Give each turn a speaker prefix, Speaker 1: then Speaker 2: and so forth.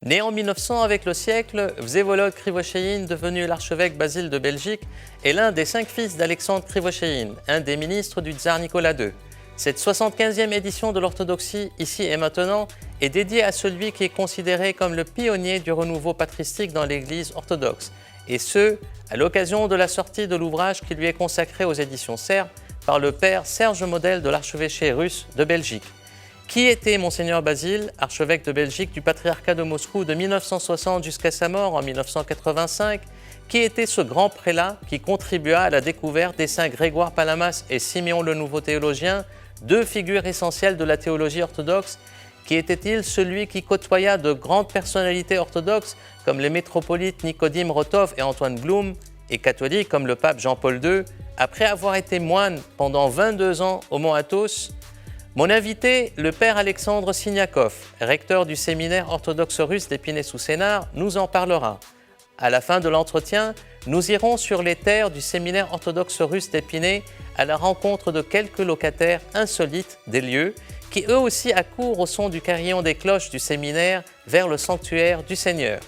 Speaker 1: Né en 1900 avec le siècle, Vsevolod Krivosheïn, devenu l'archevêque Basile de Belgique, est l'un des 5 fils d'Alexandre Krivosheïn, un des ministres du tsar Nicolas II. Cette 75e édition de l'orthodoxie, ici et maintenant, est dédiée à celui qui est considéré comme le pionnier du renouveau patristique dans l'Église orthodoxe, et ce, à l'occasion de la sortie de l'ouvrage qui lui est consacré aux éditions Serre par le père Serge Model de l'archevêché russe de Belgique. Qui était Monseigneur Basile, archevêque de Belgique du patriarcat de Moscou de 1960 jusqu'à sa mort en 1985? Qui était ce grand prélat qui contribua à la découverte des saints Grégoire Palamas et Siméon le Nouveau Théologien, 2 figures essentielles de la théologie orthodoxe? Qui était-il celui qui côtoya de grandes personnalités orthodoxes comme les métropolites Nicodème Rotov et Antoine Blum, et catholiques comme le pape Jean-Paul II, après avoir été moine pendant 22 ans au Mont Athos? Mon invité, le père Alexandre Siniakov, recteur du séminaire orthodoxe russe d'Épinay-sous-Sénart, nous en parlera. À la fin de l'entretien, nous irons sur les terres du séminaire orthodoxe russe d'Épinay à la rencontre de quelques locataires insolites des lieux qui eux aussi accourent au son du carillon des cloches du séminaire vers le sanctuaire du Seigneur.